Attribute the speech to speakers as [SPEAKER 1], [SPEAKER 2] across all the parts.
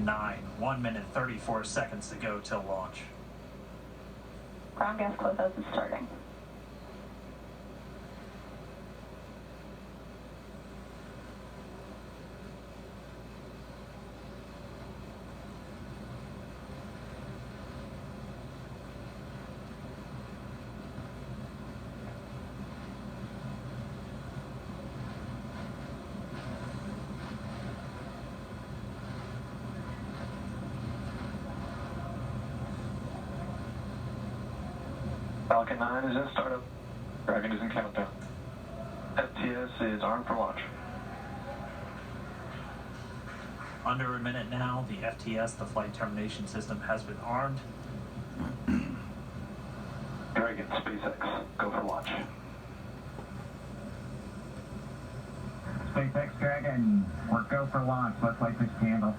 [SPEAKER 1] Falcon 9. 1 minute 34 seconds to go till launch.
[SPEAKER 2] Ground gas closeouts is starting.
[SPEAKER 3] Falcon 9 is in startup. Dragon is in countdown. FTS is armed for launch.
[SPEAKER 1] Under a minute now, the FTS, the flight termination system, has been armed.
[SPEAKER 3] Dragon, SpaceX, go for launch.
[SPEAKER 4] SpaceX Dragon, we're go for launch. Let's light this candle.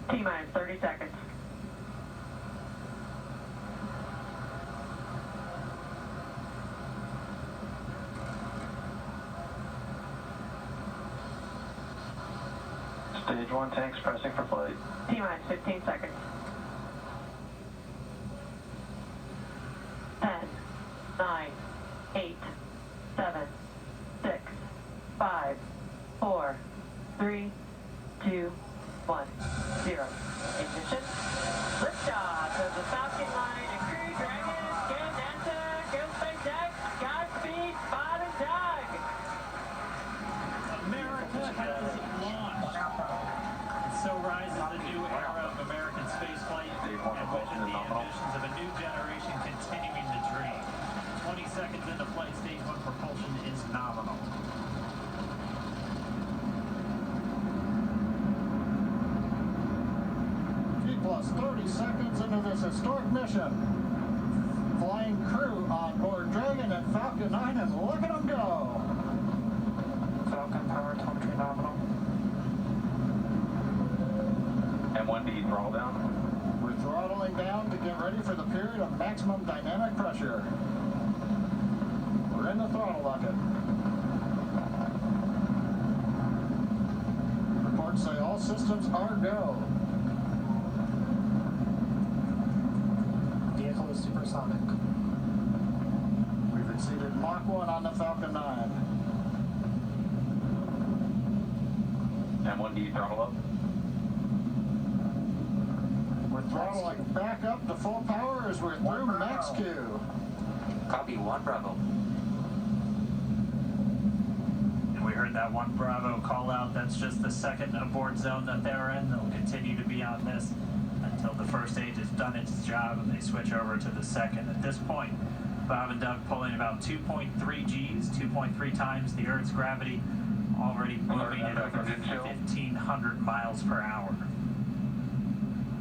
[SPEAKER 2] T-minus 30 seconds.
[SPEAKER 3] Stage 1 tanks pressing for flight.
[SPEAKER 2] T-minus 15 seconds. 10, 9, 8, 7, 6, 5, 4, 3, 2, 1, 0. Ignition. Liftoff of the Falcon 9 and Crew Dragon. Get NASA. Go SpaceX. Godspeed. Spot and Doug.
[SPEAKER 1] America has launched. And so rises a new era of American spaceflight, and with it the ambitions of a new generation continuing the dream. 20 seconds into flight, stage 1 propulsion is nominal.
[SPEAKER 5] Plus 30 seconds into this historic mission. Flying crew on board Dragon and Falcon 9, and look at them go.
[SPEAKER 3] Falcon power telemetry nominal. M1D throttle down.
[SPEAKER 5] We're throttling down to get ready for the period of maximum dynamic pressure. We're in the throttle bucket. Reports say all systems are go.
[SPEAKER 6] Vehicle is supersonic.
[SPEAKER 5] We've exceeded Mach 1 on the Falcon 9.
[SPEAKER 3] M1D throttle up.
[SPEAKER 5] We're throttling back up to full power as we're through max Q.
[SPEAKER 3] Copy 1 Bravo.
[SPEAKER 1] And we heard that 1 Bravo call out. That's just the second abort zone that they're in. They'll continue to be on this until the first stage has done its job and they switch over to the second. At this point, Bob and Doug pulling about 2.3 Gs, 2.3 times the Earth's gravity, already moving at over 1,500 miles per hour.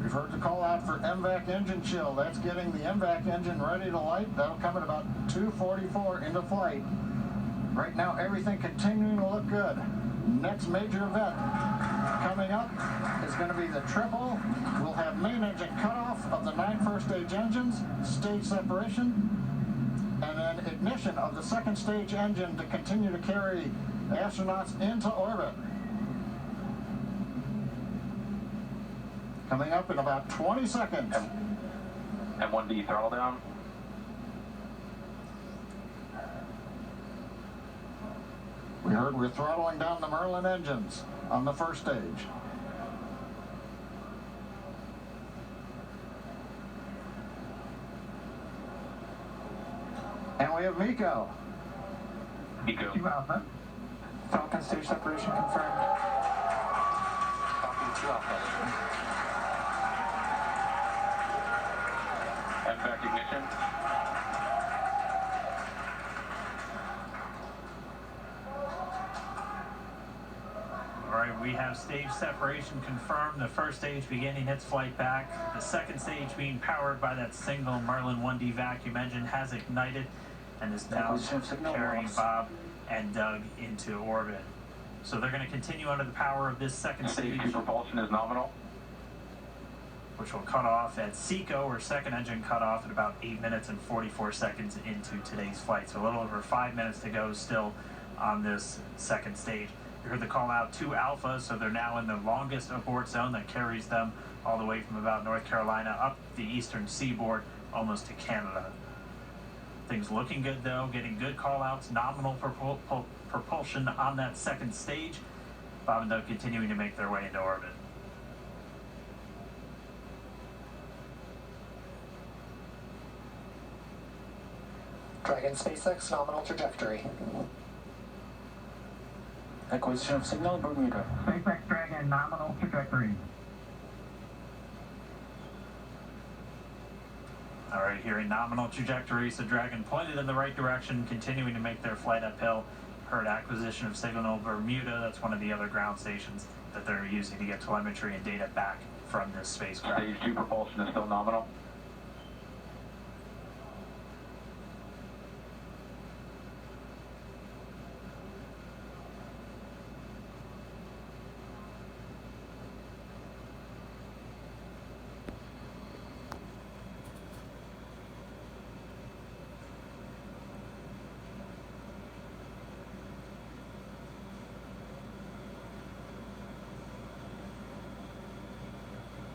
[SPEAKER 5] We've heard the call out for MVAC engine chill. That's getting the MVAC engine ready to light. That'll come at about 2:44 into flight. Right now, everything continuing to look good. Next major event coming up is going to be the triple. We'll have main engine cutoff of the 9 first stage engines, stage separation, and then ignition of the second stage engine to continue to carry astronauts into orbit. Coming up in about 20 seconds.
[SPEAKER 3] M1D throttle down.
[SPEAKER 5] We heard we're throttling down the Merlin engines on the first stage. And we have MECO.
[SPEAKER 3] MECO.
[SPEAKER 4] 2 Alpha.
[SPEAKER 6] Falcon stage separation confirmed.
[SPEAKER 3] Copy 2 Alpha. MVAC ignition.
[SPEAKER 1] All right, we have stage separation confirmed. The first stage beginning its flight back. The second stage being powered by that single Merlin 1D vacuum engine has ignited and is now carrying Bob and Doug into orbit. So they're going to continue under the power of this second stage.
[SPEAKER 3] Stage 2 propulsion is nominal.
[SPEAKER 1] Which will cut off at SECO, or second engine cutoff, at about 8 minutes and 44 seconds into today's flight. So a little over 5 minutes to go still on this second stage. You heard the call out to Alpha, so they're now in the longest abort zone that carries them all the way from about North Carolina up the eastern seaboard, almost to Canada. Things looking good though, getting good call outs, nominal propulsion on that second stage. Bob and Doug continuing to make their way into orbit.
[SPEAKER 6] Dragon SpaceX nominal trajectory.
[SPEAKER 7] Acquisition of signal, Bermuda.
[SPEAKER 4] SpaceX Dragon nominal trajectory.
[SPEAKER 1] All right, here in nominal trajectory, so Dragon pointed in the right direction, continuing to make their flight uphill. Heard acquisition of signal Bermuda. That's one of the other ground stations that they're using to get telemetry and data back from this spacecraft.
[SPEAKER 3] Stage 2 propulsion is still nominal.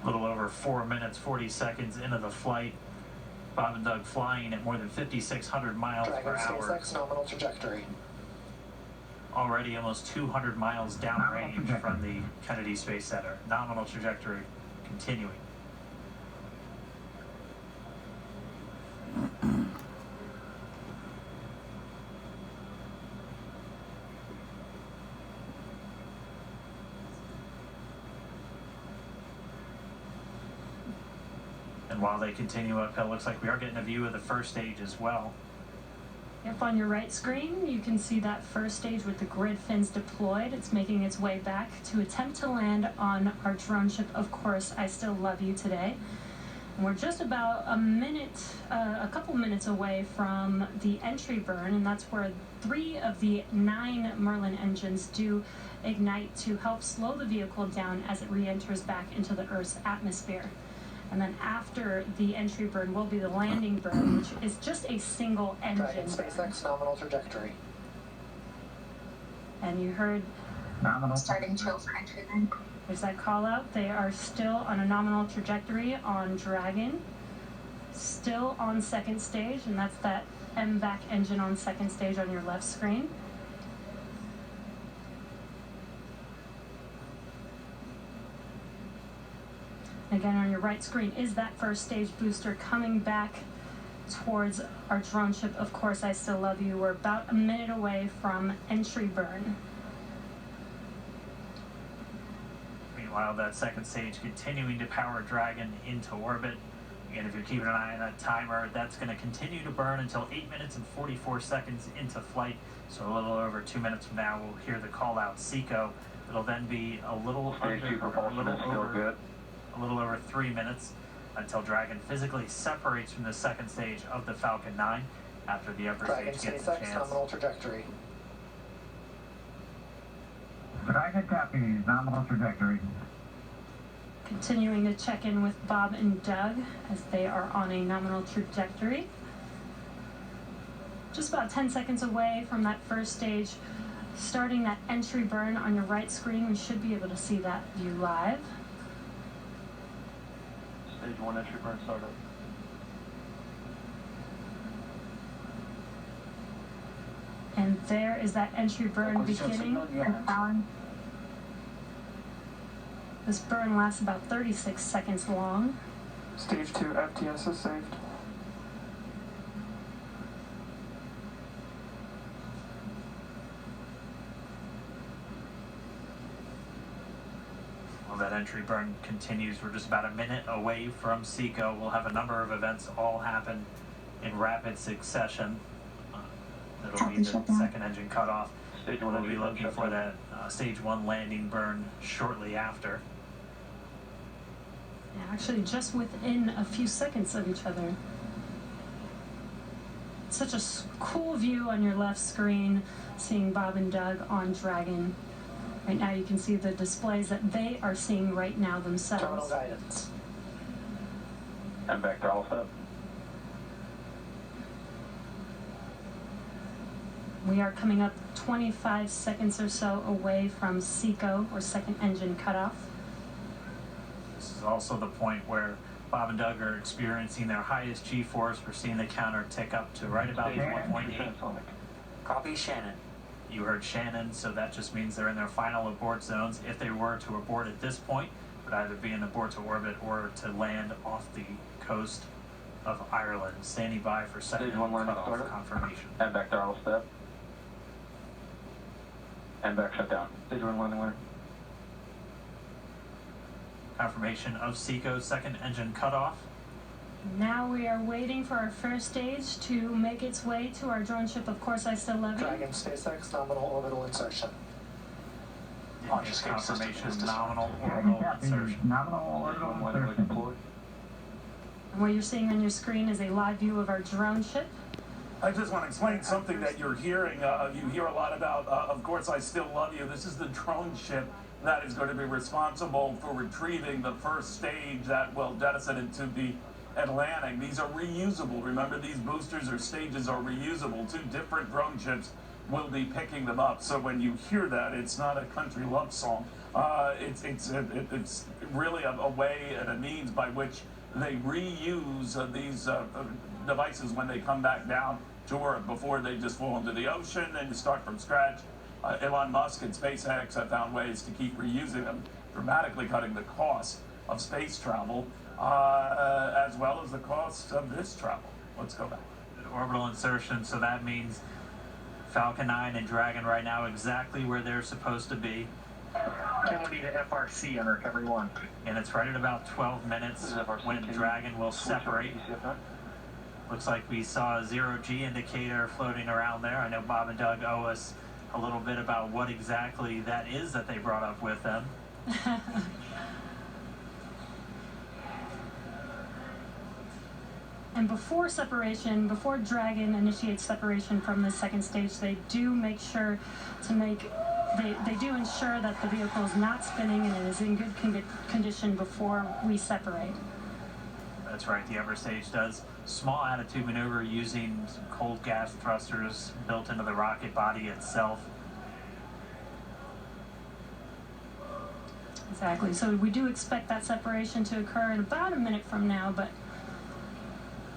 [SPEAKER 1] A little over 4 minutes, 40 seconds into the flight. Bob and Doug flying at more than 5,600 miles
[SPEAKER 6] Dragon
[SPEAKER 1] per hour.
[SPEAKER 6] SpaceX nominal trajectory.
[SPEAKER 1] Already almost 200 miles downrange from the Kennedy Space Center. Nominal trajectory continuing. And while they continue uphill, looks like we are getting a view of the first stage as well.
[SPEAKER 8] Yep, on your right screen, you can see that first stage with the grid fins deployed. It's making its way back to attempt to land on our drone ship, Of Course I Still Love You Today. And we're just about a couple minutes away from the entry burn, and that's where 3 of the 9 Merlin engines do ignite to help slow the vehicle down as it re-enters back into the Earth's atmosphere. And then after the entry burn will be the landing burn, which is just a single engine.
[SPEAKER 6] Dragon SpaceX nominal trajectory.
[SPEAKER 8] And you heard
[SPEAKER 4] Nominal.
[SPEAKER 9] Starting drill for entry then.
[SPEAKER 8] there's that call out. They are still on a nominal trajectory on Dragon, still on second stage, and that's that MVAC engine on second stage on your left screen. Again, on your right screen is that first stage booster coming back towards our drone ship, Of Course I Still Love You. We're about a minute away from entry burn.
[SPEAKER 1] Meanwhile, that second stage continuing to power Dragon into orbit. Again, if you're keeping an eye on that timer, that's going to continue to burn until 8 minutes and 44 seconds into flight. So a little over 2 minutes from now, we'll hear the call out SECO. It'll then be a little
[SPEAKER 3] Stage 2 propulsion is still good.
[SPEAKER 1] a little over 3 minutes until Dragon physically separates from the second stage of the Falcon 9 after the upper
[SPEAKER 6] Dragon
[SPEAKER 1] stage gets a
[SPEAKER 6] SpaceX
[SPEAKER 1] chance.
[SPEAKER 6] nominal trajectory.
[SPEAKER 4] Dragon copies nominal trajectory.
[SPEAKER 8] Continuing to check in with Bob and Doug as they are on a nominal trajectory. Just about 10 seconds away from that first stage, starting that entry burn on your right screen. We should be able to see that view live.
[SPEAKER 3] Stage 1 entry burn startup.
[SPEAKER 8] And there is that entry burn
[SPEAKER 7] Acquisition
[SPEAKER 8] beginning.
[SPEAKER 7] signal, yeah.
[SPEAKER 8] This burn lasts about 36 seconds long.
[SPEAKER 6] Stage 2 FTS is saved.
[SPEAKER 1] Well, that entry burn continues. We're just about a minute away from SECO. We'll have a number of events all happen in rapid succession. That'll be the second engine cutoff.
[SPEAKER 3] Stage 1
[SPEAKER 1] We'll be
[SPEAKER 3] entry burn
[SPEAKER 1] looking
[SPEAKER 3] shut
[SPEAKER 1] for
[SPEAKER 3] down.
[SPEAKER 1] that stage 1 landing burn shortly after.
[SPEAKER 8] Yeah, actually, just within a few seconds of each other. Such a cool view on your left screen, seeing Bob and Doug on Dragon. Right now you can see the displays that they are seeing right now
[SPEAKER 6] Terminal
[SPEAKER 8] themselves.
[SPEAKER 6] guidance.
[SPEAKER 3] And back throttle step.
[SPEAKER 8] We are coming up 25 seconds or so away from SECO, or second engine cutoff.
[SPEAKER 1] This is also the point where Bob and Doug are experiencing their highest G-force. We're seeing the counter tick up to right about 1.8.
[SPEAKER 7] Copy Shannon.
[SPEAKER 1] You heard Shannon, so that just means they're in their final abort zones. If they were to abort at this point, it would either be an abort to orbit or to land off the coast of Ireland. Standing by for second
[SPEAKER 3] Stage 1 landing
[SPEAKER 1] cutoff
[SPEAKER 3] started.
[SPEAKER 1] confirmation.
[SPEAKER 3] And back throttle step. And back shutdown. Stage 1 landing line.
[SPEAKER 1] Confirmation of SECO's second engine cutoff.
[SPEAKER 8] Now we are waiting for our first stage to make its way to our drone ship. Of course, I still love you.
[SPEAKER 6] Dragon SpaceX nominal orbital insertion.
[SPEAKER 3] Launch escape
[SPEAKER 1] Confirmation
[SPEAKER 3] system.
[SPEAKER 1] nominal
[SPEAKER 4] Dragon
[SPEAKER 1] orbital
[SPEAKER 4] copy.
[SPEAKER 1] insertion.
[SPEAKER 4] Nominal orbital
[SPEAKER 3] Stage 1 landing line
[SPEAKER 4] insertion.
[SPEAKER 3] deployed.
[SPEAKER 8] And what you're seeing on your screen is a live view of our drone ship.
[SPEAKER 9] I just want to explain something that you're hearing. You hear a lot about, of course, I still love you. This is the drone ship that is going to be responsible for retrieving the first stage that will jettison into the Atlantic. These are reusable. Remember, these boosters or stages are reusable. 2 different drone ships will be picking them up. So when you hear that, it's not a country love song. It's really a way and a means by which they reuse these devices when they come back down to Earth before they just fall into the ocean and you start from scratch. Elon Musk and SpaceX have found ways to keep reusing them, dramatically cutting the cost of space travel as well as the cost of this travel. Let's go back.
[SPEAKER 1] Orbital insertion, so that means Falcon 9 and Dragon right now exactly where they're supposed to be.
[SPEAKER 3] Kennedy to FRC on recovery 1.
[SPEAKER 1] And it's right at about 12 minutes
[SPEAKER 3] This is FRC.
[SPEAKER 1] when Dragon will separate. Looks like we saw a 0G indicator floating around there. I know Bob and Doug owe us a little bit about what exactly that is that they brought up with them.
[SPEAKER 8] And before separation, before Dragon initiates separation from the second stage, they do make sure to they do ensure that the vehicle is not spinning and it is in good condition before we separate.
[SPEAKER 1] That's right, the upper stage does small attitude maneuver using cold gas thrusters built into the rocket body itself.
[SPEAKER 8] Exactly, so we do expect that separation to occur in about a minute from now, but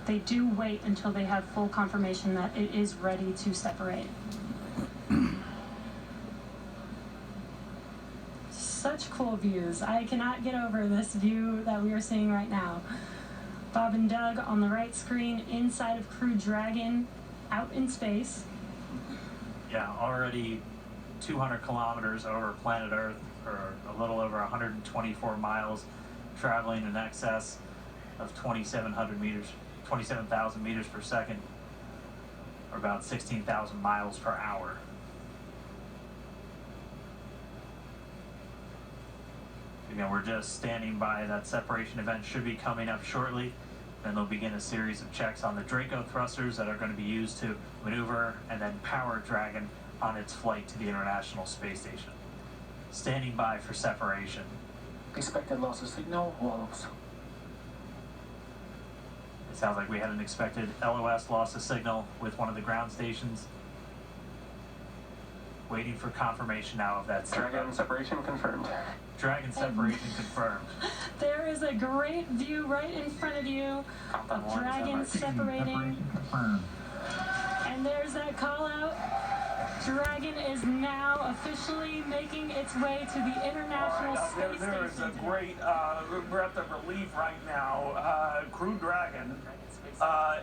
[SPEAKER 8] they do wait until they have full confirmation that it is ready to separate. Such cool views. I cannot get over this view that we are seeing right now. Bob and Doug on the right screen inside of Crew Dragon out in space.
[SPEAKER 1] Yeah, already 200 kilometers over planet Earth, or a little over 124 miles, traveling in excess of 2,700 meters. 27,000 meters per second, or about 16,000 miles per hour. Again, we're just standing by. That separation event should be coming up shortly. Then they'll begin a series of checks on the Draco thrusters that are going to be used to maneuver and then power Dragon on its flight to the International Space Station. Standing by for separation.
[SPEAKER 7] Expected loss of signal, wallows.
[SPEAKER 1] It sounds like we had an expected LOS loss of signal with one of the ground stations. Waiting for confirmation now of that.
[SPEAKER 3] Dragon separation confirmed.
[SPEAKER 1] Dragon separation confirmed.
[SPEAKER 8] There is a great view right in front of you of Dragon separating.
[SPEAKER 4] Separation confirmed.
[SPEAKER 8] And there's that call out. Dragon is now officially making its way to the International Space
[SPEAKER 9] There is a
[SPEAKER 8] Station.
[SPEAKER 9] great breath of relief right now. Crew Dragon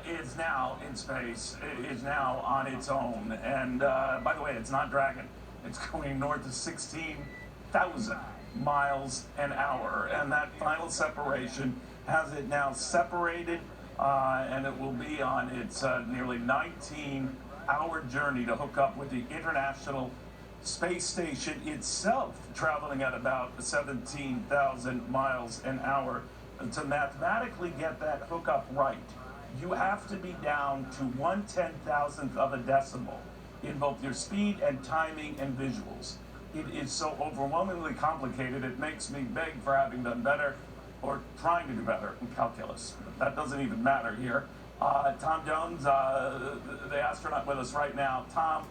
[SPEAKER 9] is now in space. It is now on its own. And by the way, it's not Dragon. It's going north of 16,000 miles an hour. And that final separation has it now separated, and it will be on its nearly 19-hour journey to hook up with the International Space Station itself, traveling at about 17,000 miles an hour. And to mathematically get that hookup right, you have to be down to 1/10,000th of a decimal in both your speed and timing and visuals. It is so overwhelmingly complicated, it makes me beg for having done better or trying to do better in calculus. But that doesn't even matter here. Tom Jones, the astronaut with us right now. Tom,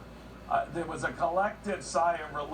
[SPEAKER 9] There was a collective sigh of relief.